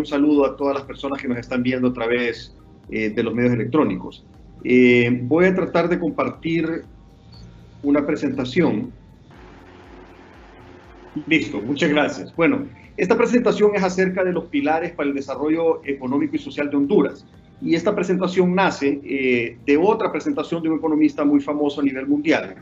un saludo a todas las personas que nos están viendo a través de los medios electrónicos. Voy a tratar de compartir una presentación. Listo, muchas gracias. Bueno, esta presentación es acerca de los pilares para el desarrollo económico y social de Honduras. Y esta presentación nace de otra presentación de un economista muy famoso a nivel mundial,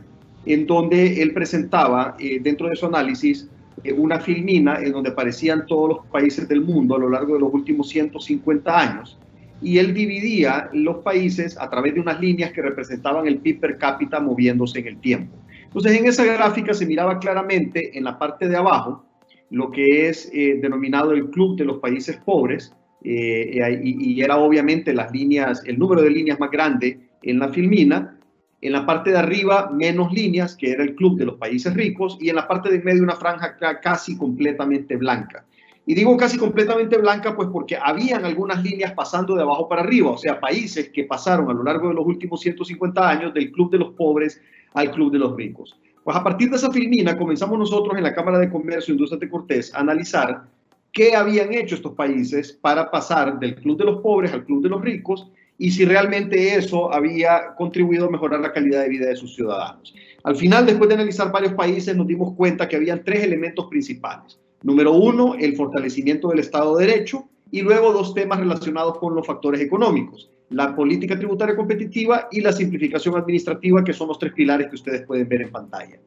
en donde él presentaba dentro de su análisis una filmina en donde aparecían todos los países del mundo a lo largo de los últimos 150 años. Y él dividía los países a través de unas líneas que representaban el PIB per cápita moviéndose en el tiempo. Entonces, en esa gráfica se miraba claramente en la parte de abajo lo que es denominado el Club de los Países Pobres, y era obviamente las líneas, el número de líneas más grande en la filmina. En la parte de arriba, menos líneas, que era el Club de los Países Ricos, y en la parte de en medio una franja casi completamente blanca. Y digo casi completamente blanca pues porque habían algunas líneas pasando de abajo para arriba, o sea, países que pasaron a lo largo de los últimos 150 años del Club de los Pobres al Club de los Ricos. Pues a partir de esa filmina comenzamos nosotros en la Cámara de Comercio e Industria de Cortés a analizar qué habían hecho estos países para pasar del Club de los Pobres al Club de los Ricos y si realmente eso había contribuido a mejorar la calidad de vida de sus ciudadanos. Al final, después de analizar varios países, nos dimos cuenta que habían tres elementos principales. Número uno, el fortalecimiento del Estado de Derecho, y luego dos temas relacionados con los factores económicos, la política tributaria competitiva y la simplificación administrativa, que son los tres pilares que ustedes pueden ver en pantalla.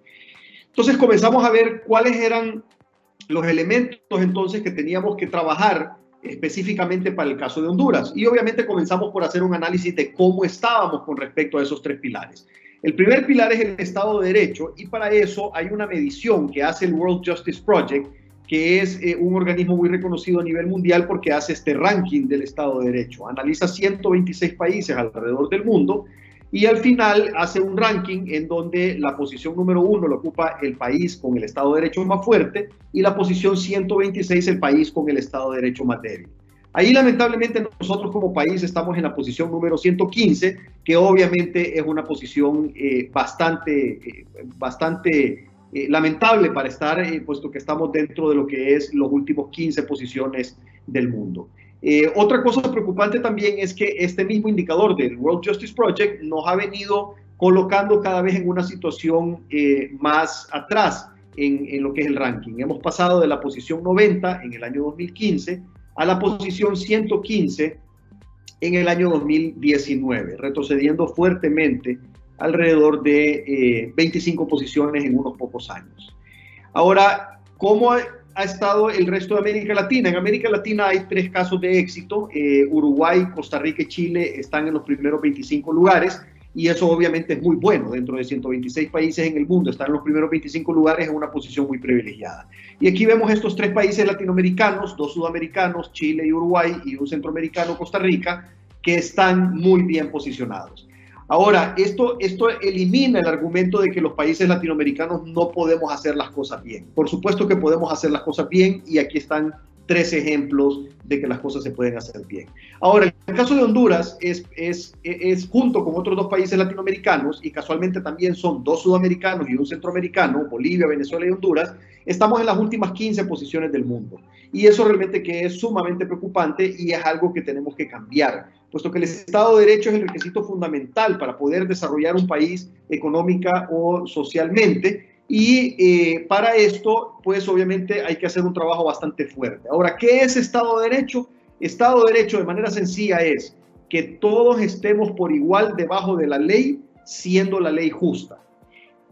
Entonces comenzamos a ver cuáles eran los elementos entonces que teníamos que trabajar específicamente para el caso de Honduras. Y obviamente comenzamos por hacer un análisis de cómo estábamos con respecto a esos tres pilares. El primer pilar es el Estado de Derecho, y para eso hay una medición que hace el World Justice Project, que es un organismo muy reconocido a nivel mundial porque hace este ranking del Estado de Derecho. Analiza 126 países alrededor del mundo y al final hace un ranking en donde la posición número 1 lo ocupa el país con el Estado de Derecho más fuerte y la posición 126 el país con el Estado de Derecho más débil. Ahí lamentablemente nosotros como país estamos en la posición número 115, que obviamente es una posición bastante lamentable para estar, puesto que estamos dentro de lo que es los últimos 15 posiciones del mundo. Otra cosa preocupante también es que este mismo indicador del World Justice Project nos ha venido colocando cada vez en una situación más atrás en lo que es el ranking. Hemos pasado de la posición 90 en el año 2015 a la posición 115 en el año 2019, retrocediendo fuertemente alrededor de 25 posiciones en unos pocos años. Ahora, ¿cómo ha estado el resto de América Latina? En América Latina hay tres casos de éxito. Uruguay, Costa Rica y Chile están en los primeros 25 lugares, y eso obviamente es muy bueno. Dentro de 126 países en el mundo, estar en los primeros 25 lugares es una posición muy privilegiada. Y aquí vemos estos tres países latinoamericanos, dos sudamericanos, Chile y Uruguay, y un centroamericano, Costa Rica, que están muy bien posicionados. Ahora, esto elimina el argumento de que los países latinoamericanos no podemos hacer las cosas bien. Por supuesto que podemos hacer las cosas bien, y aquí están tres ejemplos de que las cosas se pueden hacer bien. Ahora, el caso de Honduras es junto con otros dos países latinoamericanos, y casualmente también son dos sudamericanos y un centroamericano, Bolivia, Venezuela y Honduras, estamos en las últimas 15 posiciones del mundo. Y eso realmente que es sumamente preocupante, y es algo que tenemos que cambiar, puesto que el Estado de Derecho es el requisito fundamental para poder desarrollar un país económica o socialmente. Y para esto, pues obviamente hay que hacer un trabajo bastante fuerte. Ahora, ¿qué es Estado de Derecho? Estado de Derecho, de manera sencilla, es que todos estemos por igual debajo de la ley, siendo la ley justa.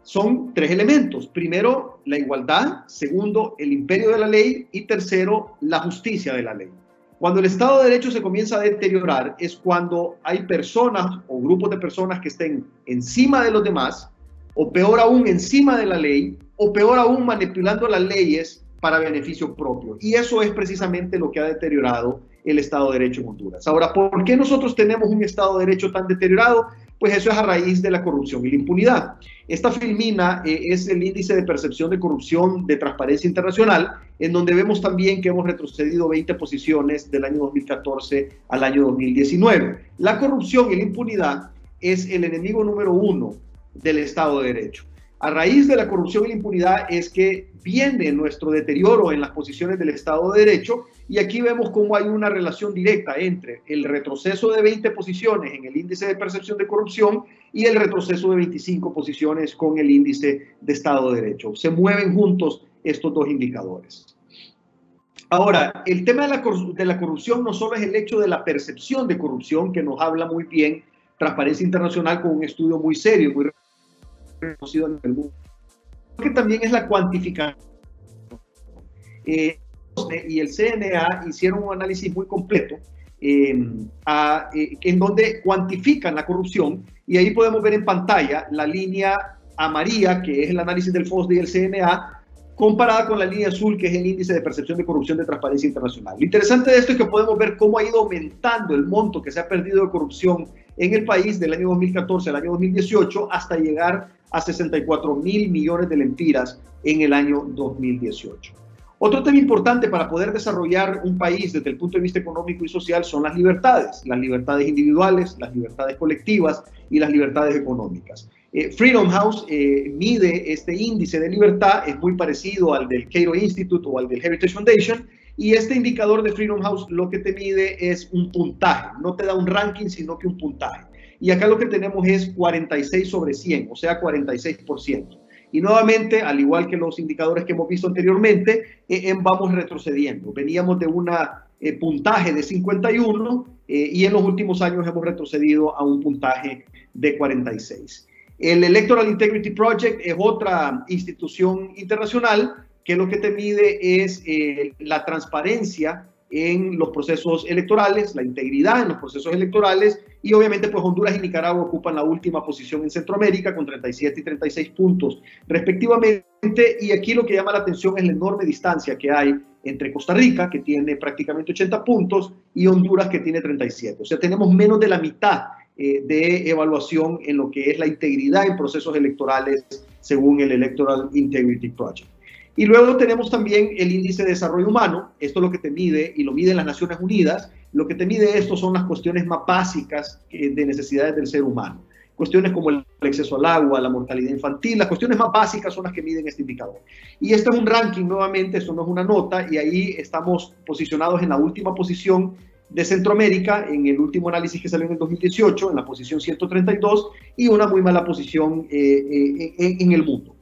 Son tres elementos. Primero, la igualdad. Segundo, el imperio de la ley. Y tercero, la justicia de la ley. Cuando el Estado de Derecho se comienza a deteriorar es cuando hay personas o grupos de personas que estén encima de los demás, o peor aún, encima de la ley, o peor aún, manipulando las leyes para beneficio propio. Y eso es precisamente lo que ha deteriorado el Estado de Derecho en Honduras. Ahora, ¿por qué nosotros tenemos un Estado de Derecho tan deteriorado? Pues eso es a raíz de la corrupción y la impunidad. Esta filmina es el índice de percepción de corrupción de Transparencia Internacional, en donde vemos también que hemos retrocedido 20 posiciones del año 2014 al año 2019. La corrupción y la impunidad es el enemigo número 1 del Estado de Derecho. A raíz de la corrupción y la impunidad es que viene nuestro deterioro en las posiciones del Estado de Derecho, y aquí vemos cómo hay una relación directa entre el retroceso de 20 posiciones en el índice de percepción de corrupción y el retroceso de 25 posiciones con el índice de Estado de Derecho. Se mueven juntos estos dos indicadores. Ahora, el tema de la corrupción no solo es el hecho de la percepción de corrupción, que nos habla muy bien Transparencia Internacional con un estudio muy serio, muy reconocido en el mundo, que también es la cuantificación. Y el CNA hicieron un análisis muy completo en donde cuantifican la corrupción, y ahí podemos ver en pantalla la línea amarilla, que es el análisis del FOSDE y el CNA, comparada con la línea azul, que es el índice de percepción de corrupción de Transparencia Internacional. Lo interesante de esto es que podemos ver cómo ha ido aumentando el monto que se ha perdido de corrupción en el país del año 2014 al año 2018 hasta llegar a 64.000 millones de lempiras en el año 2018. Otro tema importante para poder desarrollar un país desde el punto de vista económico y social son las libertades individuales, las libertades colectivas y las libertades económicas. Freedom House mide este índice de libertad, es muy parecido al del Cato Institute o al del Heritage Foundation, y este indicador de Freedom House lo que te mide es un puntaje, no te da un ranking, sino que un puntaje. Y acá lo que tenemos es 46 sobre 100, o sea, 46%. Y nuevamente, al igual que los indicadores que hemos visto anteriormente, vamos retrocediendo. Veníamos de un puntaje de 51 y en los últimos años hemos retrocedido a un puntaje de 46. El Electoral Integrity Project es otra institución internacional que lo que te mide es la transparencia en los procesos electorales, la integridad en los procesos electorales, y obviamente pues Honduras y Nicaragua ocupan la última posición en Centroamérica con 37 y 36 puntos respectivamente, y aquí lo que llama la atención es la enorme distancia que hay entre Costa Rica, que tiene prácticamente 80 puntos, y Honduras, que tiene 37. O sea, tenemos menos de la mitad de evaluación en lo que es la integridad en procesos electorales según el Electoral Integrity Project. Y luego tenemos también el índice de desarrollo humano. Esto es lo que te mide, y lo miden las Naciones Unidas. Lo que te mide esto son las cuestiones más básicas de necesidades del ser humano. Cuestiones como el acceso al agua, la mortalidad infantil, las cuestiones más básicas son las que miden este indicador. Y este es un ranking, nuevamente, esto no es una nota, y ahí estamos posicionados en la última posición de Centroamérica, en el último análisis que salió en el 2018, en la posición 132, y una muy mala posición en el mundo.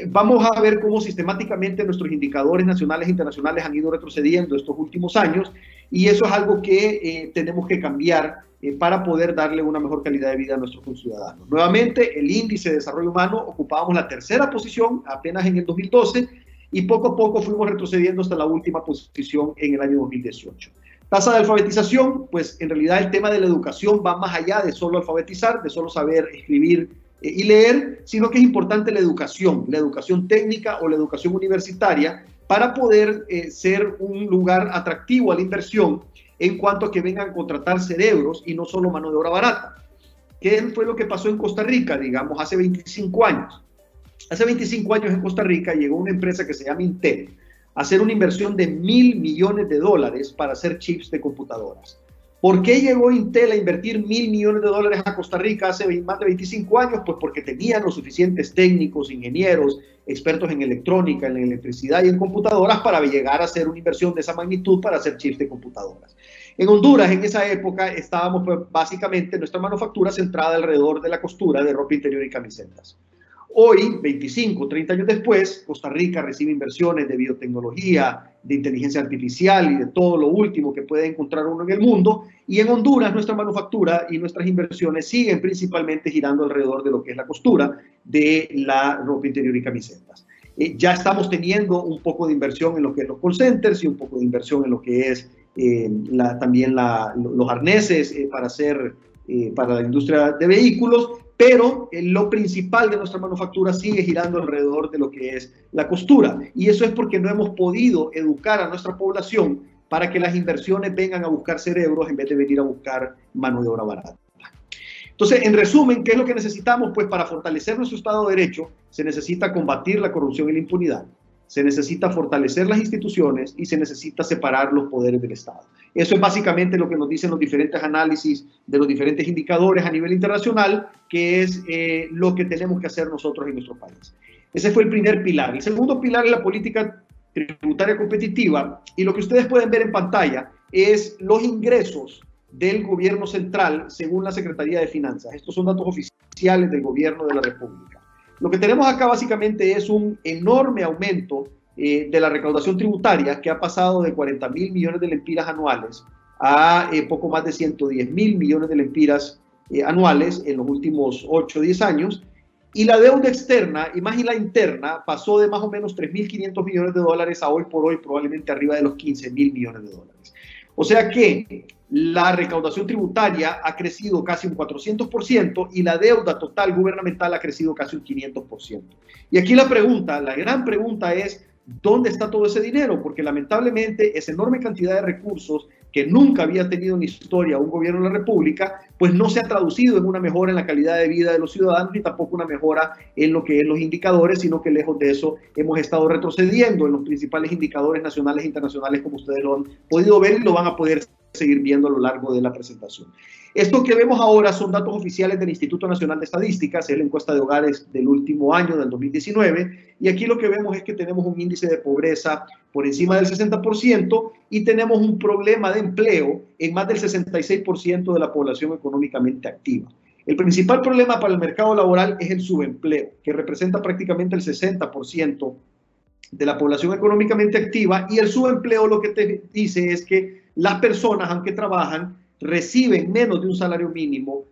Vamos a ver cómo sistemáticamente nuestros indicadores nacionales e internacionales han ido retrocediendo estos últimos años, y eso es algo que tenemos que cambiar para poder darle una mejor calidad de vida a nuestros conciudadanos. Nuevamente, el índice de desarrollo humano ocupábamos la tercera posición apenas en el 2012, y poco a poco fuimos retrocediendo hasta la última posición en el año 2018. Tasa de alfabetización, pues en realidad el tema de la educación va más allá de solo alfabetizar, de solo saber escribir y leer, sino que es importante la educación técnica o la educación universitaria, para poder ser un lugar atractivo a la inversión en cuanto a que vengan a contratar cerebros y no solo mano de obra barata. ¿Qué fue lo que pasó en Costa Rica, digamos, hace 25 años? Hace 25 años en Costa Rica llegó una empresa que se llama Intel a hacer una inversión de $1.000 millones para hacer chips de computadoras. ¿Por qué llegó Intel a invertir $1.000 millones a Costa Rica hace más de 25 años? Pues porque tenían los suficientes técnicos, ingenieros, expertos en electrónica, en electricidad y en computadoras para llegar a hacer una inversión de esa magnitud para hacer chips de computadoras. En Honduras, en esa época, estábamos pues, básicamente nuestra manufactura centrada alrededor de la costura de ropa interior y camisetas. Hoy, 25, 30 años después, Costa Rica recibe inversiones de biotecnología, de inteligencia artificial y de todo lo último que puede encontrar uno en el mundo. Y en Honduras, nuestra manufactura y nuestras inversiones siguen principalmente girando alrededor de lo que es la costura de la ropa interior y camisetas. Ya estamos teniendo un poco de inversión en lo que es los call centers y un poco de inversión en lo que es también los arneses para la industria de vehículos, pero lo principal de nuestra manufactura sigue girando alrededor de lo que es la costura. Y eso es porque no hemos podido educar a nuestra población para que las inversiones vengan a buscar cerebros en vez de venir a buscar mano de obra barata. Entonces, en resumen, ¿qué es lo que necesitamos? Pues para fortalecer nuestro Estado de Derecho se necesita combatir la corrupción y la impunidad, se necesita fortalecer las instituciones y se necesita separar los poderes del Estado. Eso es básicamente lo que nos dicen los diferentes análisis de los diferentes indicadores a nivel internacional, que es lo que tenemos que hacer nosotros en nuestro país. Ese fue el primer pilar. El segundo pilar es la política tributaria competitiva, y lo que ustedes pueden ver en pantalla es los ingresos del gobierno central según la Secretaría de Finanzas. Estos son datos oficiales del gobierno de la República. Lo que tenemos acá básicamente es un enorme aumento de la recaudación tributaria, que ha pasado de 40.000 millones de lempiras anuales a poco más de 110.000 millones de lempiras anuales en los últimos 8 o 10 años. Y la deuda externa y más y la interna pasó de más o menos 3.500 millones de dólares a hoy por hoy probablemente arriba de los 15.000 millones de dólares. O sea que la recaudación tributaria ha crecido casi un 400% y la deuda total gubernamental ha crecido casi un 500%. Y aquí la gran pregunta es, ¿dónde está todo ese dinero? Porque lamentablemente esa enorme cantidad de recursos que nunca había tenido en la historia un gobierno de la República, pues no se ha traducido en una mejora en la calidad de vida de los ciudadanos ni tampoco una mejora en lo que es los indicadores, sino que lejos de eso hemos estado retrocediendo en los principales indicadores nacionales e internacionales, como ustedes lo han podido ver y lo van a poder seguir viendo a lo largo de la presentación. Esto que vemos ahora son datos oficiales del Instituto Nacional de Estadísticas, es la encuesta de hogares del último año, del 2019, y aquí lo que vemos es que tenemos un índice de pobreza por encima del 60% y tenemos un problema de empleo en más del 66% de la población económicamente activa. El principal problema para el mercado laboral es el subempleo, que representa prácticamente el 60% de la población económicamente activa, y el subempleo lo que te dice es que las personas, aunque trabajan, reciben menos de un salario mínimo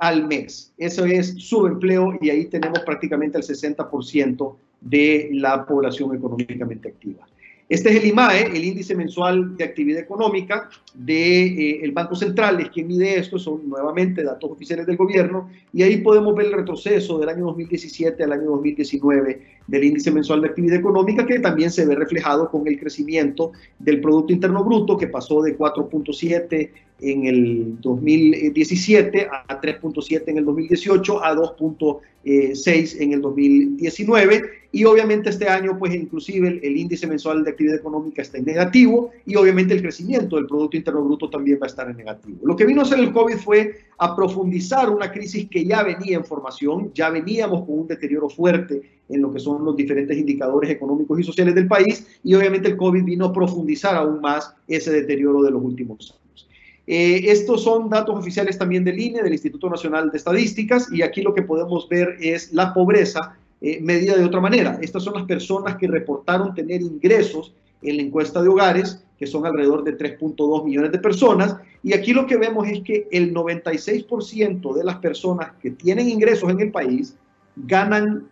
al mes. Eso es subempleo y ahí tenemos prácticamente el 60% de la población económicamente activa. Este es el IMAE, el índice mensual de actividad económica del Banco Central, es quien mide esto, son nuevamente datos oficiales del gobierno, y ahí podemos ver el retroceso del año 2017 al año 2019 del índice mensual de actividad económica, que también se ve reflejado con el crecimiento del Producto Interno Bruto, que pasó de 4.7 en el 2017 a 3.7 en el 2018 a 2.6 en el 2019, y obviamente este año pues inclusive el índice mensual de actividad económica está en negativo, y obviamente el crecimiento del Producto Interno Bruto también va a estar en negativo. Lo que vino a hacer el COVID fue a profundizar una crisis que ya venía en formación, ya veníamos con un deterioro fuerte en lo que son los diferentes indicadores económicos y sociales del país, y obviamente el COVID vino a profundizar aún más ese deterioro de los últimos años. Estos son datos oficiales también del INE, del Instituto Nacional de Estadísticas, y aquí lo que podemos ver es la pobreza medida de otra manera. Estas son las personas que reportaron tener ingresos en la encuesta de hogares, que son alrededor de 3.2 millones de personas, y aquí lo que vemos es que el 96% de las personas que tienen ingresos en el país ganan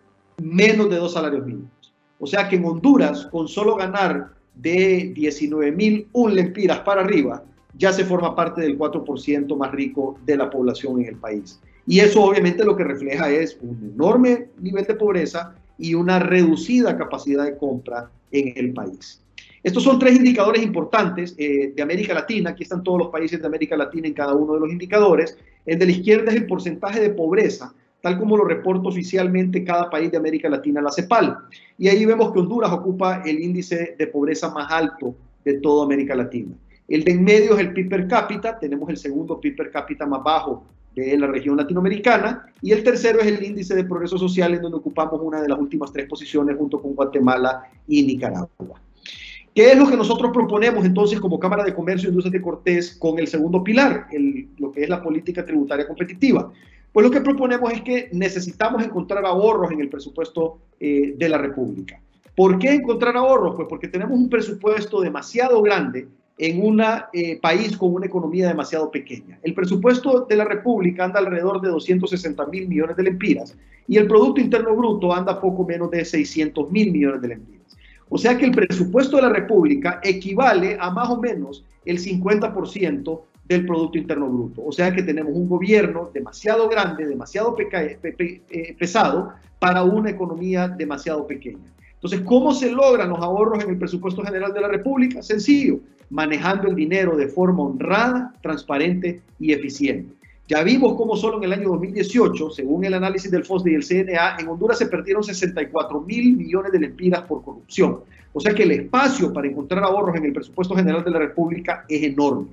menos de 2 salarios mínimos. O sea que en Honduras, con solo ganar de 19.001 lempiras para arriba, ya se forma parte del 4% más rico de la población en el país. Y eso obviamente lo que refleja es un enorme nivel de pobreza y una reducida capacidad de compra en el país. Estos son 3 indicadores importantes de América Latina. Aquí están todos los países de América Latina en cada uno de los indicadores. El de la izquierda es el porcentaje de pobreza, tal como lo reporta oficialmente cada país de América Latina, la CEPAL. Y ahí vemos que Honduras ocupa el índice de pobreza más alto de toda América Latina. El de en medio es el PIB per cápita, tenemos el segundo PIB per cápita más bajo de la región latinoamericana, y el tercero es el índice de progreso social, en donde ocupamos una de las últimas 3 posiciones junto con Guatemala y Nicaragua. ¿Qué es lo que nosotros proponemos entonces como Cámara de Comercio e Industrias de Cortés con el segundo pilar, lo que es la política tributaria competitiva? Pues lo que proponemos es que necesitamos encontrar ahorros en el presupuesto de la República. ¿Por qué encontrar ahorros? Pues porque tenemos un presupuesto demasiado grande en un país con una economía demasiado pequeña. El presupuesto de la República anda alrededor de 260.000 millones de lempiras y el Producto Interno Bruto anda poco menos de 600.000 millones de lempiras. O sea que el presupuesto de la República equivale a más o menos el 50% del Producto Interno Bruto. O sea que tenemos un gobierno demasiado grande, demasiado pesado para una economía demasiado pequeña. Entonces, ¿cómo se logran los ahorros en el presupuesto general de la República? Sencillo, manejando el dinero de forma honrada, transparente y eficiente. Ya vimos cómo solo en el año 2018, según el análisis del FOSDE y el CNA, en Honduras se perdieron 64.000 millones de lempiras por corrupción. O sea que el espacio para encontrar ahorros en el presupuesto general de la República es enorme.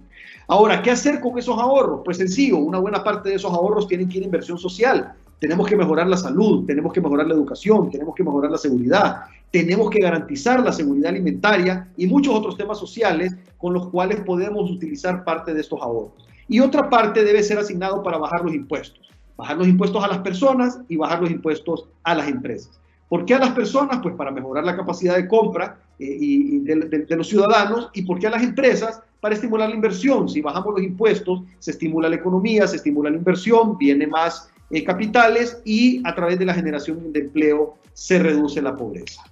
Ahora, ¿qué hacer con esos ahorros? Pues sencillo, una buena parte de esos ahorros tienen que ir a inversión social. Tenemos que mejorar la salud, tenemos que mejorar la educación, tenemos que mejorar la seguridad, tenemos que garantizar la seguridad alimentaria y muchos otros temas sociales con los cuales podemos utilizar parte de estos ahorros. Y otra parte debe ser asignado para bajar los impuestos. Bajar los impuestos a las personas y bajar los impuestos a las empresas. ¿Por qué a las personas? Pues para mejorar la capacidad de compra de los ciudadanos. ¿Y por qué a las empresas? Para estimular la inversión. Si bajamos los impuestos, se estimula la economía, se estimula la inversión, viene más capitales y a través de la generación de empleo se reduce la pobreza.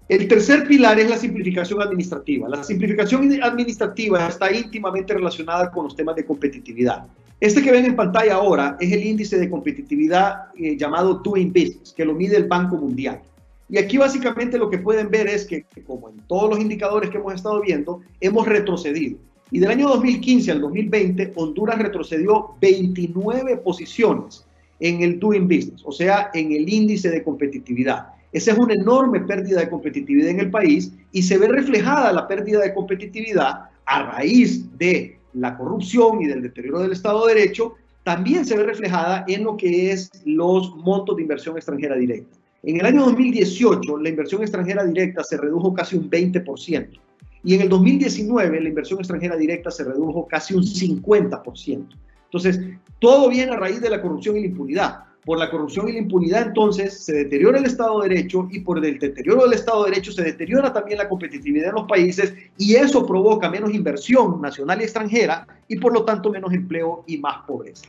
El tercer pilar es la simplificación administrativa. La simplificación administrativa está íntimamente relacionada con los temas de competitividad. Este que ven en pantalla ahora es el índice de competitividad llamado Doing Business, que lo mide el Banco Mundial. Y aquí básicamente lo que pueden ver es que, como en todos los indicadores que hemos estado viendo, hemos retrocedido. Y del año 2015 al 2020, Honduras retrocedió 29 posiciones en el Doing Business, o sea, en el índice de competitividad. Esa es una enorme pérdida de competitividad en el país y se ve reflejada la pérdida de competitividad a raíz de la corrupción y del deterioro del Estado de Derecho. También se ve reflejada en lo que es los montos de inversión extranjera directa. En el año 2018, la inversión extranjera directa se redujo casi un 20%. Y en el 2019, la inversión extranjera directa se redujo casi un 50%. Entonces, todo viene a raíz de la corrupción y la impunidad. Por la corrupción y la impunidad, entonces, se deteriora el Estado de Derecho y por el deterioro del Estado de Derecho se deteriora también la competitividad en los países y eso provoca menos inversión nacional y extranjera y por lo tanto menos empleo y más pobreza.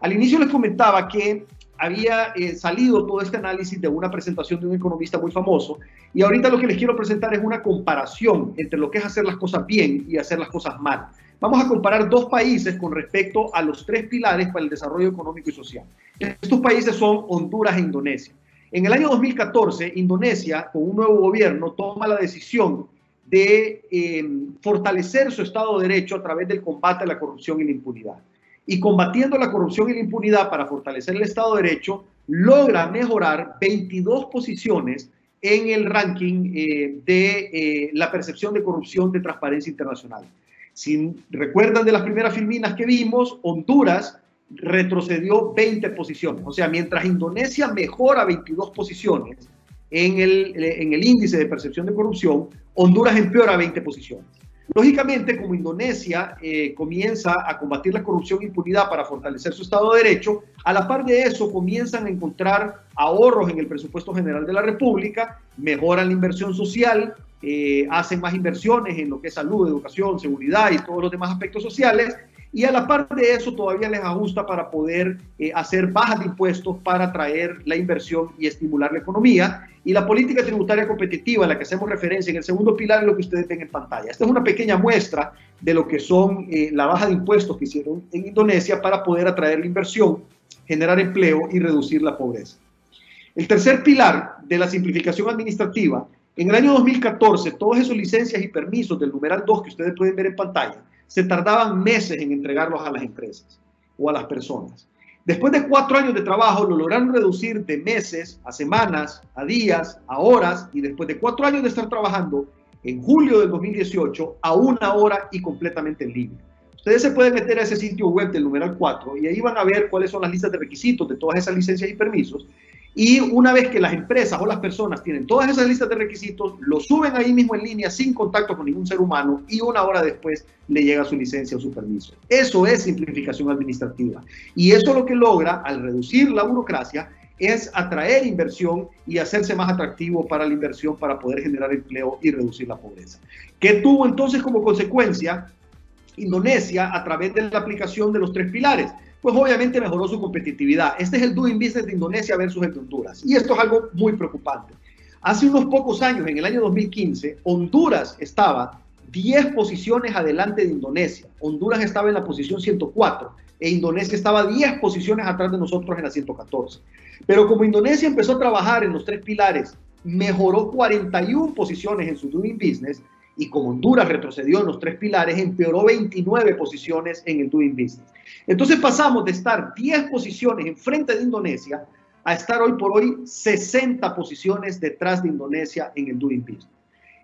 Al inicio les comentaba que había salido todo este análisis de una presentación de un economista muy famoso y ahorita lo que les quiero presentar es una comparación entre lo que es hacer las cosas bien y hacer las cosas mal. Vamos a comparar dos países con respecto a los tres pilares para el desarrollo económico y social. Estos países son Honduras e Indonesia. En el año 2014, Indonesia, con un nuevo gobierno, toma la decisión de fortalecer su Estado de Derecho a través del combate a la corrupción y la impunidad. Y combatiendo la corrupción y la impunidad para fortalecer el Estado de Derecho, logra mejorar 22 posiciones en el ranking de la percepción de corrupción de Transparencia Internacional. Si recuerdan de las primeras filminas que vimos, Honduras retrocedió 20 posiciones. O sea, mientras Indonesia mejora 22 posiciones en el índice de percepción de corrupción, Honduras empeora 20 posiciones. Lógicamente, como Indonesia comienza a combatir la corrupción e impunidad para fortalecer su Estado de Derecho, a la par de eso comienzan a encontrar ahorros en el presupuesto general de la República, mejoran la inversión social, hacen más inversiones en lo que es salud, educación, seguridad y todos los demás aspectos sociales, y a la par de eso todavía les ajusta para poder hacer bajas de impuestos para atraer la inversión y estimular la economía. Y la política tributaria competitiva a la que hacemos referencia en el segundo pilar es lo que ustedes ven en pantalla. Esta es una pequeña muestra de lo que son la baja de impuestos que hicieron en Indonesia para poder atraer la inversión, generar empleo y reducir la pobreza. El tercer pilar de la simplificación administrativa, en el año 2014, todas esas licencias y permisos del numeral 2 que ustedes pueden ver en pantalla, se tardaban meses en entregarlos a las empresas o a las personas. Después de 4 años de trabajo, lo lograron reducir de meses a semanas, a días, a horas, y después de 4 años de estar trabajando, en julio del 2018, a 1 hora y completamente en línea. Ustedes se pueden meter a ese sitio web del numeral 4 y ahí van a ver cuáles son las listas de requisitos de todas esas licencias y permisos. Y una vez que las empresas o las personas tienen todas esas listas de requisitos, lo suben ahí mismo en línea sin contacto con ningún ser humano y 1 hora después le llega su licencia o su permiso. Eso es simplificación administrativa. Y eso lo que logra, al reducir la burocracia, es atraer inversión y hacerse más atractivo para la inversión para poder generar empleo y reducir la pobreza. ¿Qué tuvo entonces como consecuencia Indonesia a través de la aplicación de los 3 pilares? Pues obviamente mejoró su competitividad. Este es el Doing Business de Indonesia versus el de Honduras. Y esto es algo muy preocupante. Hace unos pocos años, en el año 2015, Honduras estaba 10 posiciones adelante de Indonesia. Honduras estaba en la posición 104 e Indonesia estaba 10 posiciones atrás de nosotros en la 114. Pero como Indonesia empezó a trabajar en los 3 pilares, mejoró 41 posiciones en su Doing Business, y como Honduras retrocedió en los 3 pilares, empeoró 29 posiciones en el Doing Business. Entonces pasamos de estar 10 posiciones enfrente de Indonesia a estar hoy por hoy 60 posiciones detrás de Indonesia en el Doing Business.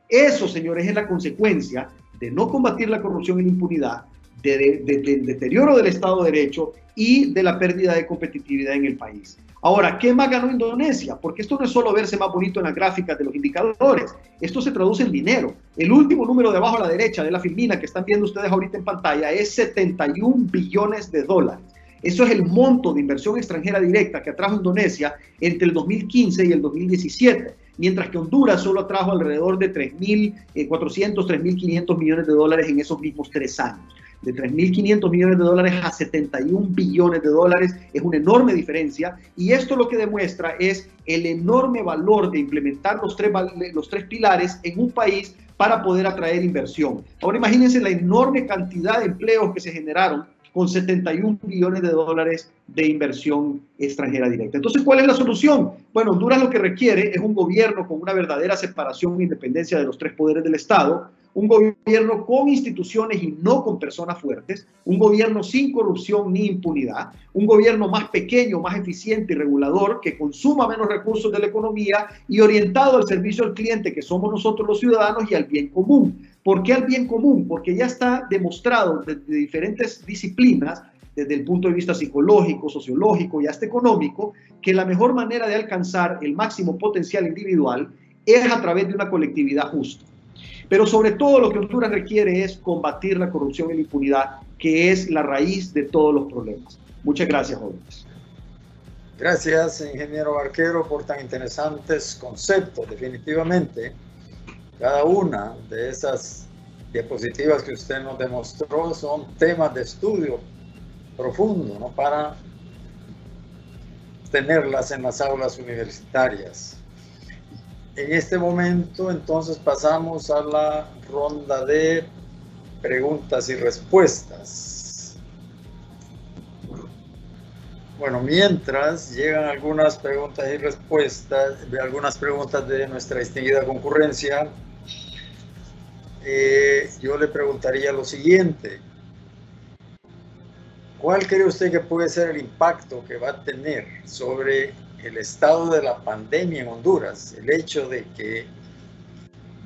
Eso, señores, es la consecuencia de no combatir la corrupción y la impunidad, del deterioro del Estado de Derecho y de la pérdida de competitividad en el país. Ahora, ¿qué más ganó Indonesia? Porque esto no es solo verse más bonito en las gráficas de los indicadores, esto se traduce en dinero. El último número de abajo a la derecha de la filmina que están viendo ustedes ahorita en pantalla es 71 billones de dólares. Eso es el monto de inversión extranjera directa que atrajo Indonesia entre el 2015 y el 2017, mientras que Honduras solo atrajo alrededor de 3.400, 3.500 millones de dólares en esos mismos 3 años. De 3.500 millones de dólares a 71 billones de dólares es una enorme diferencia, y esto lo que demuestra es el enorme valor de implementar los tres pilares en un país para poder atraer inversión. Ahora imagínense la enorme cantidad de empleos que se generaron con 71 billones de dólares de inversión extranjera directa. Entonces, ¿cuál es la solución? Bueno, Honduras lo que requiere es un gobierno con una verdadera separación e independencia de los 3 poderes del Estado, un gobierno con instituciones y no con personas fuertes, un gobierno sin corrupción ni impunidad, un gobierno más pequeño, más eficiente y regulador, que consuma menos recursos de la economía y orientado al servicio al cliente, que somos nosotros los ciudadanos, y al bien común. ¿Por qué al bien común? Porque ya está demostrado desde diferentes disciplinas, desde el punto de vista psicológico, sociológico y hasta económico, que la mejor manera de alcanzar el máximo potencial individual es a través de una colectividad justa. Pero sobre todo lo que Honduras requiere es combatir la corrupción y la impunidad, que es la raíz de todos los problemas. Muchas gracias, jóvenes. Gracias, ingeniero Barquero, por tan interesantes conceptos. Definitivamente, cada una de esas diapositivas que usted nos demostró son temas de estudio profundo, ¿no?, para tenerlas en las aulas universitarias. En este momento, entonces, pasamos a la ronda de preguntas y respuestas. Bueno, mientras llegan algunas preguntas y respuestas, algunas preguntas de nuestra distinguida concurrencia, yo le preguntaría lo siguiente. ¿Cuál cree usted que puede ser el impacto que va a tener sobre el estado de la pandemia en Honduras, el hecho de que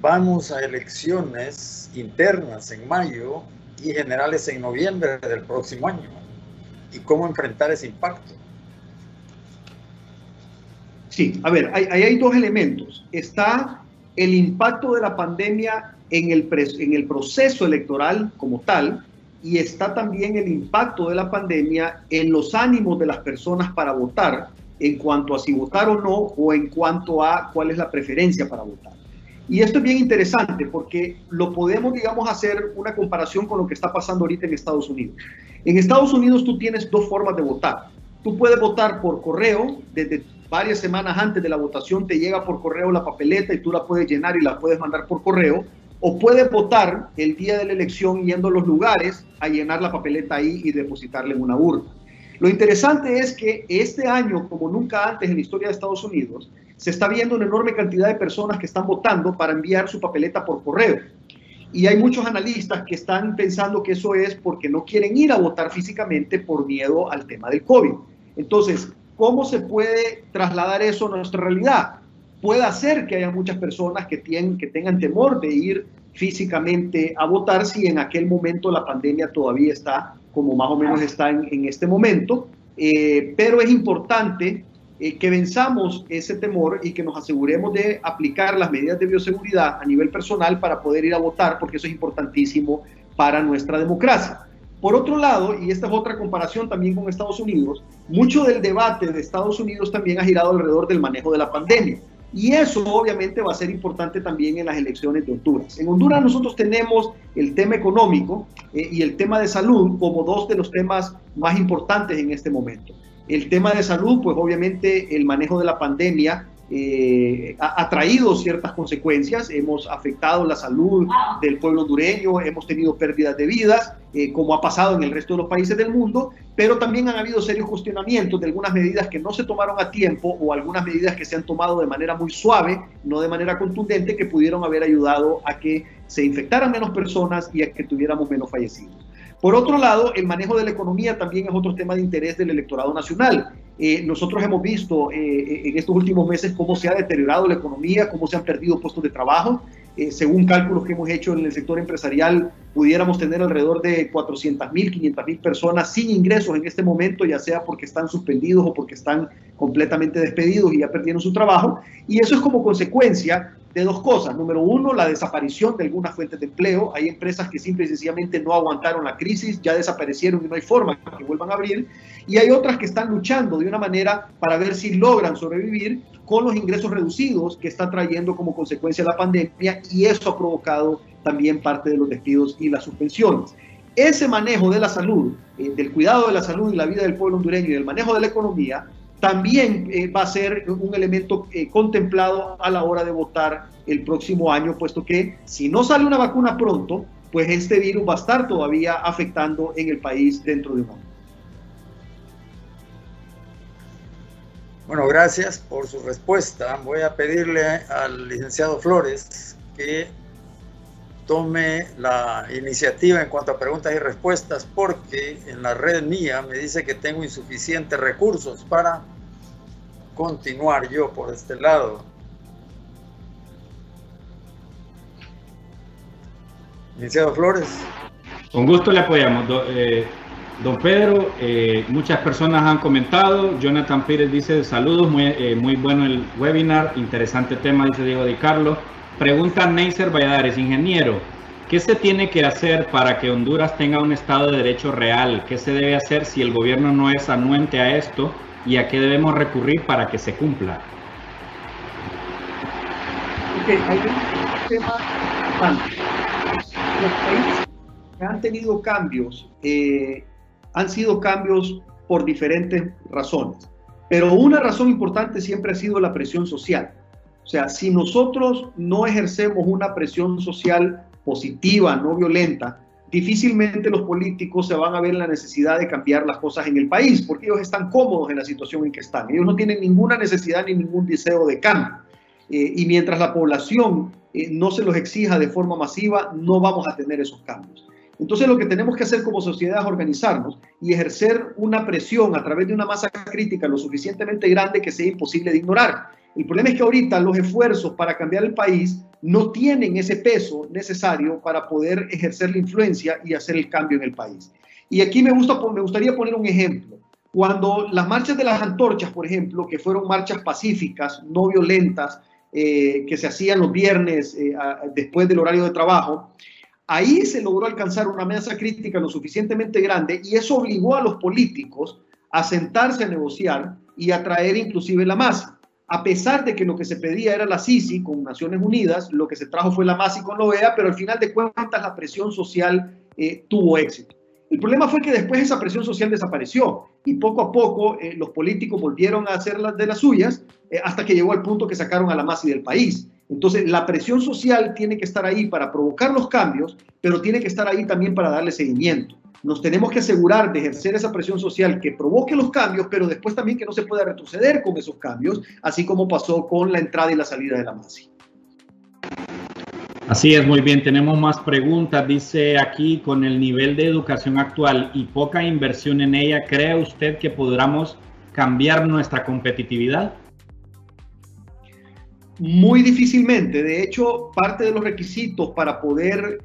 vamos a elecciones internas en mayo y generales en noviembre del próximo año? ¿Y cómo enfrentar ese impacto? Sí, a ver, ahí hay 2 elementos. Está el impacto de la pandemia en el proceso electoral como tal, y está también el impacto de la pandemia en los ánimos de las personas para votar, en cuanto a si votar o no, o en cuanto a cuál es la preferencia para votar. Y esto es bien interesante porque lo podemos, digamos, hacer una comparación con lo que está pasando ahorita en Estados Unidos. En Estados Unidos tú tienes 2 formas de votar. Tú puedes votar por correo, desde varias semanas antes de la votación te llega por correo la papeleta y tú la puedes llenar y la puedes mandar por correo, o puedes votar el día de la elección yendo a los lugares a llenar la papeleta ahí y depositarla en una urna. Lo interesante es que este año, como nunca antes en la historia de Estados Unidos, se está viendo una enorme cantidad de personas que están votando para enviar su papeleta por correo. Y hay muchos analistas que están pensando que eso es porque no quieren ir a votar físicamente por miedo al tema del COVID. Entonces, ¿cómo se puede trasladar eso a nuestra realidad? Puede ser que haya muchas personas que tengan temor de ir físicamente a votar si en aquel momento la pandemia todavía está como más o menos está en este momento, pero es importante que venzamos ese temor y que nos aseguremos de aplicar las medidas de bioseguridad a nivel personal para poder ir a votar, porque eso es importantísimo para nuestra democracia. Por otro lado, y esta es otra comparación también con Estados Unidos, mucho del debate de Estados Unidos también ha girado alrededor del manejo de la pandemia. Y eso obviamente va a ser importante también en las elecciones de Honduras. En Honduras nosotros tenemos el tema económico y el tema de salud como 2 de los temas más importantes en este momento. El tema de salud, pues obviamente el manejo de la pandemia ha traído ciertas consecuencias. Hemos afectado la salud del pueblo hondureño, hemos tenido pérdidas de vidas, como ha pasado en el resto de los países del mundo, pero también han habido serios cuestionamientos de algunas medidas que no se tomaron a tiempo o algunas medidas que se han tomado de manera muy suave, no de manera contundente, que pudieron haber ayudado a que se infectaran menos personas y a que tuviéramos menos fallecidos. Por otro lado, el manejo de la economía también es otro tema de interés del electorado nacional. Nosotros hemos visto en estos últimos meses cómo se ha deteriorado la economía, cómo se han perdido puestos de trabajo. Según cálculos que hemos hecho en el sector empresarial, pudiéramos tener alrededor de 400.000, 500.000 personas sin ingresos en este momento, ya sea porque están suspendidos o porque están completamente despedidos y ya perdieron su trabajo. Y eso es como consecuencia de dos cosas. Número uno, la desaparición de algunas fuentes de empleo. Hay empresas que simple y sencillamente no aguantaron la crisis, ya desaparecieron y no hay forma que vuelvan a abrir. Y hay otras que están luchando de una manera para ver si logran sobrevivir con los ingresos reducidos que está trayendo como consecuencia la pandemia, y eso ha provocado también parte de los despidos y las suspensiones. Ese manejo de la salud, del cuidado de la salud y la vida del pueblo hondureño y del manejo de la economía, también va a ser un elemento contemplado a la hora de votar el próximo año, puesto que si no sale una vacuna pronto, pues este virus va a estar todavía afectando en el país dentro de un año. Bueno, gracias por su respuesta. Voy a pedirle al licenciado Flores que tome la iniciativa en cuanto a preguntas y respuestas, porque en la red mía me dice que tengo insuficientes recursos para continuar yo por este lado. Licenciado Flores. Con gusto le apoyamos. Don Pedro, muchas personas han comentado. Jonathan Pires dice saludos, muy bueno el webinar, interesante tema, dice Diego Di Carlo. Pregunta Neisser Valladares, ingeniero, ¿qué se tiene que hacer para que Honduras tenga un Estado de Derecho real? ¿Qué se debe hacer si el gobierno no es anuente a esto? ¿Y a qué debemos recurrir para que se cumpla? Hay un tema importante. Los países que han tenido cambios han sido cambios por diferentes razones, pero una razón importante siempre ha sido la presión social. O sea, si nosotros no ejercemos una presión social positiva, no violenta, difícilmente los políticos se van a ver la necesidad de cambiar las cosas en el país, porque ellos están cómodos en la situación en que están. Ellos no tienen ninguna necesidad ni ningún deseo de cambio. Y mientras la población no se los exija de forma masiva, no vamos a tener esos cambios. Entonces lo que tenemos que hacer como sociedad es organizarnos y ejercer una presión a través de una masa crítica lo suficientemente grande que sea imposible de ignorar. El problema es que ahorita los esfuerzos para cambiar el país no tienen ese peso necesario para poder ejercer la influencia y hacer el cambio en el país. Y aquí me gustaría poner un ejemplo. Cuando las marchas de las antorchas, por ejemplo, que fueron marchas pacíficas, no violentas, que se hacían los viernes después del horario de trabajo, ahí se logró alcanzar una masa crítica lo suficientemente grande y eso obligó a los políticos a sentarse a negociar y a traer inclusive la masa. A pesar de que lo que se pedía era la Sisi con Naciones Unidas, lo que se trajo fue la masa con la OEA, pero al final de cuentas la presión social tuvo éxito. El problema fue que después esa presión social desapareció y poco a poco los políticos volvieron a hacer de las suyas hasta que llegó al punto que sacaron a la masa del país. Entonces, la presión social tiene que estar ahí para provocar los cambios, pero tiene que estar ahí también para darle seguimiento. Nos tenemos que asegurar de ejercer esa presión social que provoque los cambios, pero después también que no se pueda retroceder con esos cambios, así como pasó con la entrada y la salida de la MASI. Así es, muy bien. Tenemos más preguntas. Dice aquí, con el nivel de educación actual y poca inversión en ella, ¿cree usted que podamos cambiar nuestra competitividad? Muy difícilmente. De hecho, parte de los requisitos para poder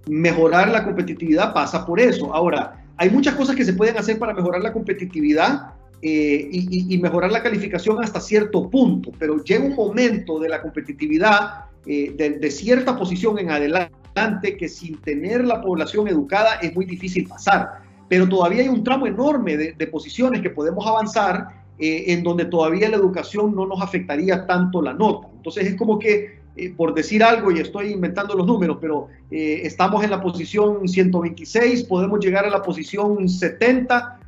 mejorar la competitividad pasa por eso. Ahora, hay muchas cosas que se pueden hacer para mejorar la competitividad y mejorar la calificación hasta cierto punto, pero llega un momento de la competitividad de cierta posición en adelante que sin tener la población educada es muy difícil pasar. Pero todavía hay un tramo enorme de posiciones que podemos avanzar en donde todavía la educación no nos afectaría tanto la nota. Entonces es como que, por decir algo, y estoy inventando los números, pero estamos en la posición 126, podemos llegar a la posición 70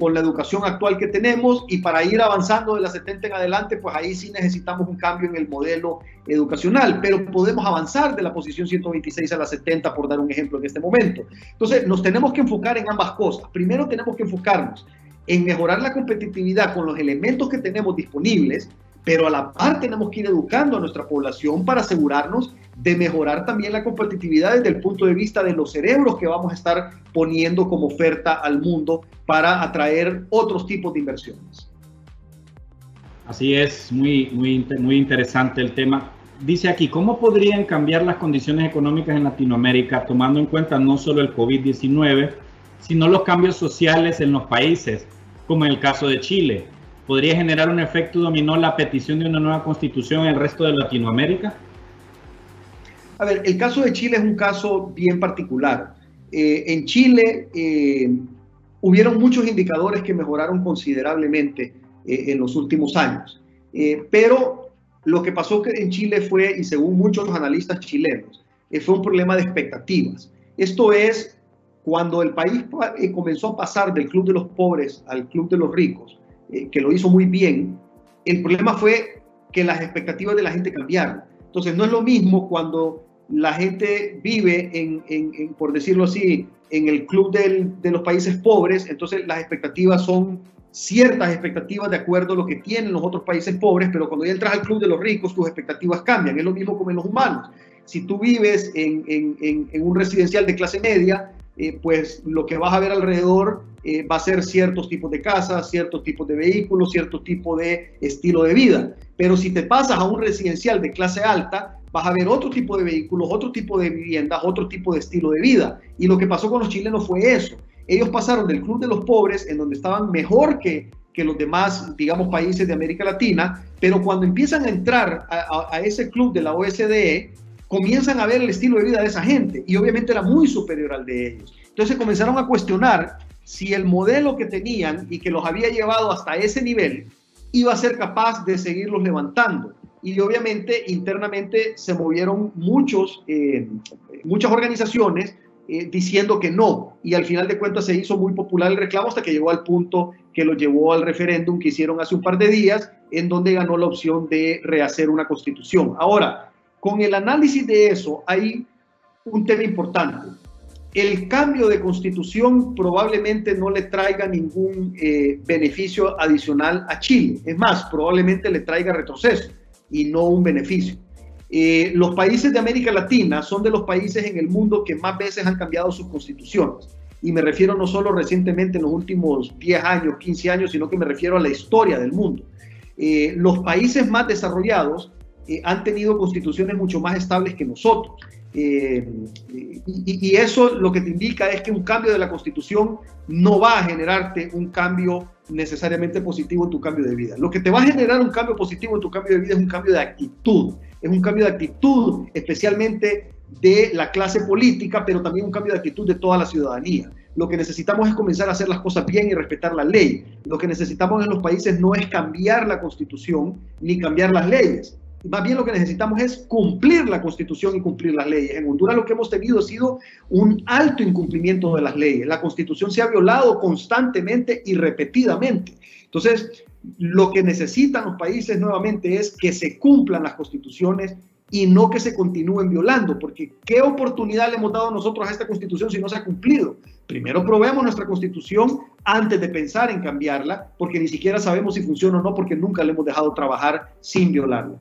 con la educación actual que tenemos, y para ir avanzando de la 70 en adelante, pues ahí sí necesitamos un cambio en el modelo educacional, pero podemos avanzar de la posición 126 a la 70, por dar un ejemplo en este momento. Entonces nos tenemos que enfocar en ambas cosas. Primero tenemos que enfocarnos en mejorar la competitividad con los elementos que tenemos disponibles, pero a la par tenemos que ir educando a nuestra población para asegurarnos de mejorar también la competitividad desde el punto de vista de los cerebros que vamos a estar poniendo como oferta al mundo para atraer otros tipos de inversiones. Así es, muy interesante el tema. dice aquí, ¿cómo podrían cambiar las condiciones económicas en Latinoamérica tomando en cuenta no solo el COVID-19, sino los cambios sociales en los países, como en el caso de Chile? ¿Podría generar un efecto dominó la petición de una nueva constitución en el resto de Latinoamérica? A ver, el caso de Chile es un caso bien particular. En Chile hubieron muchos indicadores que mejoraron considerablemente en los últimos años, pero lo que pasó en Chile fue, y según muchos analistas chilenos, fue un problema de expectativas. Esto es, cuando el país comenzó a pasar del club de los pobres al club de los ricos, que lo hizo muy bien, el problema fue que las expectativas de la gente cambiaron. Entonces no es lo mismo cuando la gente vive por decirlo así, en el club de los países pobres, entonces las expectativas son ciertas expectativas de acuerdo a lo que tienen los otros países pobres, pero cuando ya entras al club de los ricos, tus expectativas cambian. Es lo mismo como en los humanos. Si tú vives en un residencial de clase media, pues lo que vas a ver alrededor va a ser ciertos tipos de casas, ciertos tipos de vehículos, cierto tipo de estilo de vida. Pero si te pasas a un residencial de clase alta, vas a ver otro tipo de vehículos, otro tipo de viviendas, otro tipo de estilo de vida. Y lo que pasó con los chilenos fue eso. Ellos pasaron del club de los pobres, en donde estaban mejor que los demás, digamos, países de América Latina, pero cuando empiezan a entrar a ese club de la OSDE, comienzan a ver el estilo de vida de esa gente, y obviamente era muy superior al de ellos. Entonces comenzaron a cuestionar si el modelo que tenían y que los había llevado hasta ese nivel iba a ser capaz de seguirlos levantando. Y obviamente internamente se movieron muchas organizaciones diciendo que no, y al final de cuentas se hizo muy popular el reclamo hasta que llegó al punto que lo llevó al referéndum que hicieron hace un par de días, en donde ganó la opción de rehacer una constitución. Ahora, con el análisis de eso hay un tema importante. El cambio de constitución probablemente no le traiga ningún beneficio adicional a Chile. Es más, probablemente le traiga retroceso y no un beneficio. Los países de América Latina son de los países en el mundo que más veces han cambiado sus constituciones. Y me refiero no solo recientemente en los últimos 10 años, 15 años, sino que me refiero a la historia del mundo. Los países más desarrollados han tenido constituciones mucho más estables que nosotros. Y eso lo que te indica es que un cambio de la constitución no va a generarte un cambio necesariamente positivo en tu cambio de vida. Lo que te va a generar un cambio positivo en tu cambio de vida es un cambio de actitud. Es un cambio de actitud especialmente de la clase política, pero también un cambio de actitud de toda la ciudadanía. Lo que necesitamos es comenzar a hacer las cosas bien y respetar la ley. Lo que necesitamos en los países no es cambiar la constitución ni cambiar las leyes. Más bien lo que necesitamos es cumplir la Constitución y cumplir las leyes. En Honduras lo que hemos tenido ha sido un alto incumplimiento de las leyes. La Constitución se ha violado constantemente y repetidamente. Entonces, lo que necesitan los países nuevamente es que se cumplan las constituciones y no que se continúen violando, porque ¿qué oportunidad le hemos dado nosotros a esta Constitución si no se ha cumplido? Primero probemos nuestra Constitución antes de pensar en cambiarla, porque ni siquiera sabemos si funciona o no, porque nunca le hemos dejado trabajar sin violarla.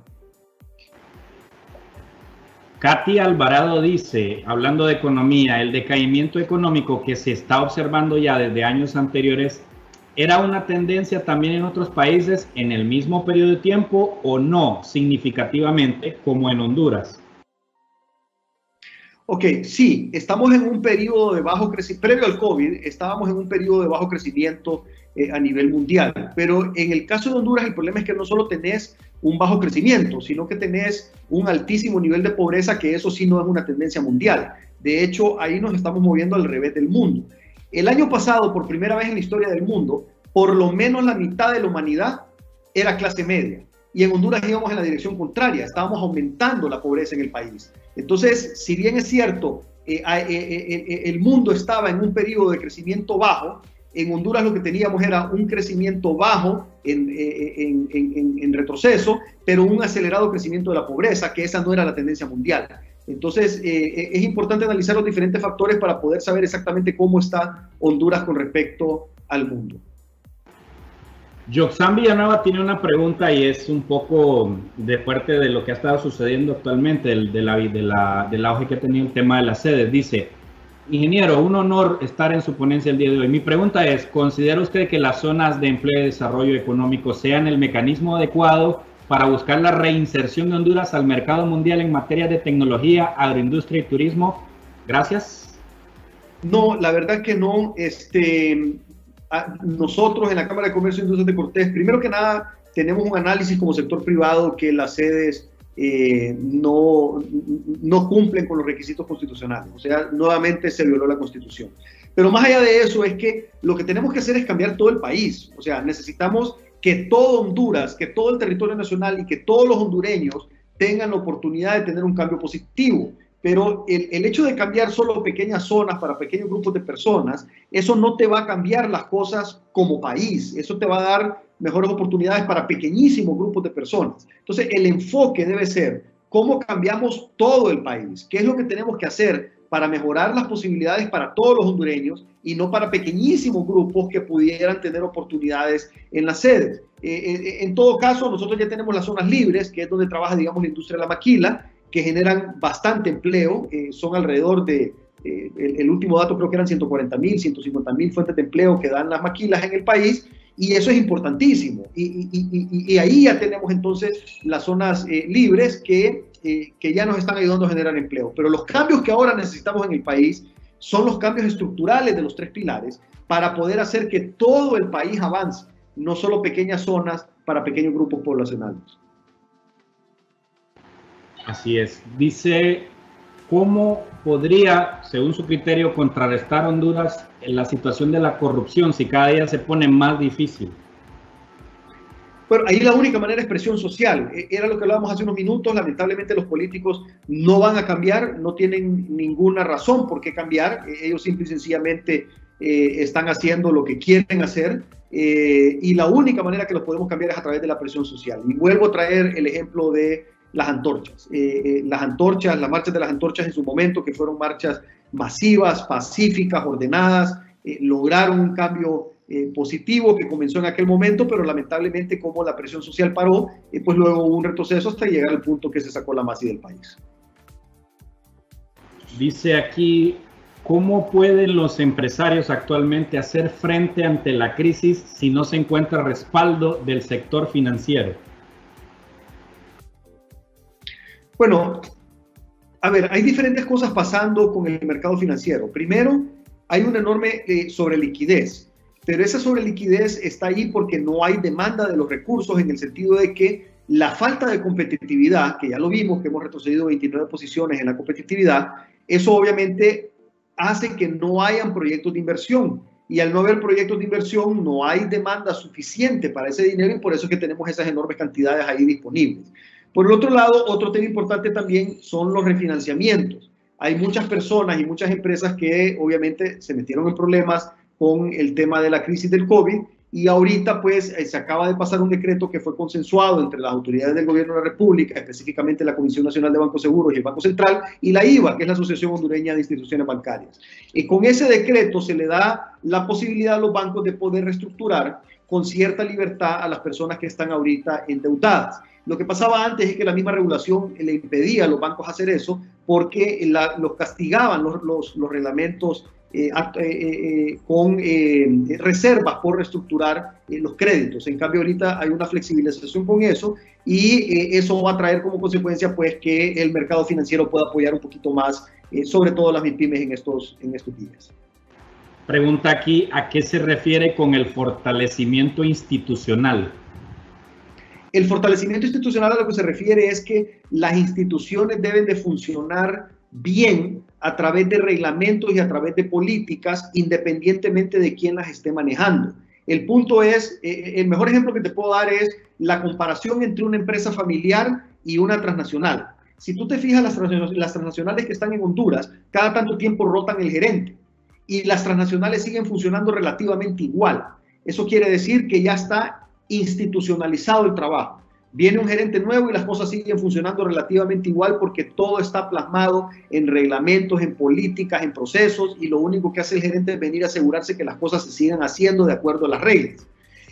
Katy Alvarado dice, hablando de economía, el decaimiento económico que se está observando ya desde años anteriores, ¿era una tendencia también en otros países en el mismo periodo de tiempo o no significativamente como en Honduras? Ok, sí, estamos en un periodo de bajo crecimiento, previo al COVID, estábamos en un periodo de bajo crecimiento a nivel mundial, pero en el caso de Honduras el problema es que no solo tenés un bajo crecimiento, sino que tenés un altísimo nivel de pobreza, que eso sí no es una tendencia mundial. De hecho, ahí nos estamos moviendo al revés del mundo. El año pasado, por primera vez en la historia del mundo, por lo menos la mitad de la humanidad era clase media. Y en Honduras íbamos en la dirección contraria, estábamos aumentando la pobreza en el país. Entonces, si bien es cierto, el mundo estaba en un periodo de crecimiento bajo, en Honduras lo que teníamos era un crecimiento bajo en retroceso, pero un acelerado crecimiento de la pobreza, que esa no era la tendencia mundial. Entonces, es importante analizar los diferentes factores para poder saber exactamente cómo está Honduras con respecto al mundo. Yoxan Villanueva tiene una pregunta y es un poco de parte de lo que ha estado sucediendo actualmente, del auge que ha tenido el tema de las sedes. Dice, ingeniero, un honor estar en su ponencia el día de hoy. Mi pregunta es, ¿considera usted que las zonas de empleo y desarrollo económico sean el mecanismo adecuado para buscar la reinserción de Honduras al mercado mundial en materia de tecnología, agroindustria y turismo? Gracias. No, la verdad que no. Nosotros en la Cámara de Comercio e Industrias de Cortés, primero que nada, tenemos un análisis como sector privado que las sedes no cumplen con los requisitos constitucionales. O sea, nuevamente se violó la Constitución. Pero más allá de eso es que lo que tenemos que hacer es cambiar todo el país. O sea, necesitamos que todo Honduras, que todo el territorio nacional y que todos los hondureños tengan la oportunidad de tener un cambio positivo. Pero el hecho de cambiar solo pequeñas zonas para pequeños grupos de personas, eso no te va a cambiar las cosas como país. Eso te va a dar mejores oportunidades para pequeñísimos grupos de personas. Entonces, el enfoque debe ser cómo cambiamos todo el país. ¿Qué es lo que tenemos que hacer para mejorar las posibilidades para todos los hondureños y no para pequeñísimos grupos que pudieran tener oportunidades en las sedes? En todo caso, nosotros ya tenemos las zonas libres, que es donde trabaja, digamos, la industria de la maquila, que generan bastante empleo. Son alrededor de, el último dato creo que eran 140,000, 150,000 fuentes de empleo que dan las maquilas en el país, y eso es importantísimo. Y ahí ya tenemos entonces las zonas libres que ya nos están ayudando a generar empleo. Pero los cambios que ahora necesitamos en el país son los cambios estructurales de los 3 pilares para poder hacer que todo el país avance, no solo pequeñas zonas para pequeños grupos poblacionales. Así es. Dice, ¿cómo podría, según su criterio, contrarrestar Honduras en la situación de la corrupción si cada día se pone más difícil? Bueno, ahí la única manera es presión social. Era lo que hablábamos hace unos minutos. Lamentablemente los políticos no van a cambiar, no tienen ninguna razón por qué cambiar. Ellos simple y sencillamente están haciendo lo que quieren hacer. Y la única manera que los podemos cambiar es a través de la presión social. Y vuelvo a traer el ejemplo de las antorchas. Las marchas de las antorchas en su momento, que fueron marchas masivas, pacíficas, ordenadas, lograron un cambio positivo que comenzó en aquel momento, pero lamentablemente como la presión social paró, pues luego hubo un retroceso hasta llegar al punto que se sacó la masi del país. Dice aquí, ¿cómo pueden los empresarios actualmente hacer frente ante la crisis si no se encuentra respaldo del sector financiero? Bueno, a ver, hay diferentes cosas pasando con el mercado financiero. Primero, hay una enorme sobreliquidez, pero esa sobreliquidez está ahí porque no hay demanda de los recursos, en el sentido de que la falta de competitividad, que ya lo vimos, que hemos retrocedido 29 posiciones en la competitividad, eso obviamente hace que no hayan proyectos de inversión. Y al no haber proyectos de inversión, no hay demanda suficiente para ese dinero, y por eso es que tenemos esas enormes cantidades ahí disponibles. Por el otro lado, otro tema importante también son los refinanciamientos. Hay muchas personas y muchas empresas que obviamente se metieron en problemas con el tema de la crisis del COVID, y ahorita pues se acaba de pasar un decreto que fue consensuado entre las autoridades del gobierno de la República, específicamente la Comisión Nacional de Bancos Seguros y el Banco Central, y la IVA, que es la Asociación Hondureña de Instituciones Bancarias. Y con ese decreto se le da la posibilidad a los bancos de poder reestructurar con cierta libertad a las personas que están ahorita endeudadas. Lo que pasaba antes es que la misma regulación le impedía a los bancos hacer eso, porque los castigaban los reglamentos con reservas por reestructurar los créditos. En cambio, ahorita hay una flexibilización con eso, y eso va a traer como consecuencia pues que el mercado financiero pueda apoyar un poquito más, sobre todo las MIPYMES en estos días. Pregunta aquí, ¿a qué se refiere con el fortalecimiento institucional? El fortalecimiento institucional a lo que se refiere es que las instituciones deben de funcionar bien a través de reglamentos y a través de políticas, independientemente de quién las esté manejando. El punto es, el mejor ejemplo que te puedo dar es la comparación entre una empresa familiar y una transnacional. Si tú te fijas, las transnacionales que están en Honduras, cada tanto tiempo rotan el gerente, y las transnacionales siguen funcionando relativamente igual. Eso quiere decir que ya está institucionalizado el trabajo. Viene un gerente nuevo y las cosas siguen funcionando relativamente igual, porque todo está plasmado en reglamentos, en políticas, en procesos, y lo único que hace el gerente es venir a asegurarse que las cosas se sigan haciendo de acuerdo a las reglas.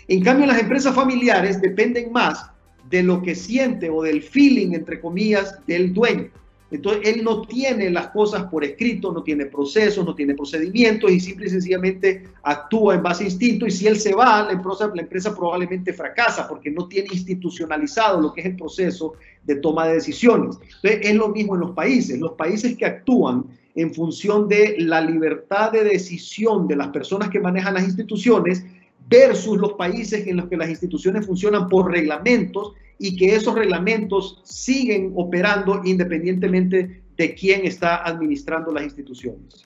En cambio, las empresas familiares dependen más de lo que siente o del feeling, entre comillas, del dueño. Entonces, él no tiene las cosas por escrito, no tiene procesos, no tiene procedimientos y simple y sencillamente actúa en base a instinto. Y si él se va, la empresa probablemente fracasa porque no tiene institucionalizado lo que es el proceso de toma de decisiones. Entonces, es lo mismo en los países que actúan en función de la libertad de decisión de las personas que manejan las instituciones versus los países en los que las instituciones funcionan por reglamentos y que esos reglamentos siguen operando independientemente de quién está administrando las instituciones.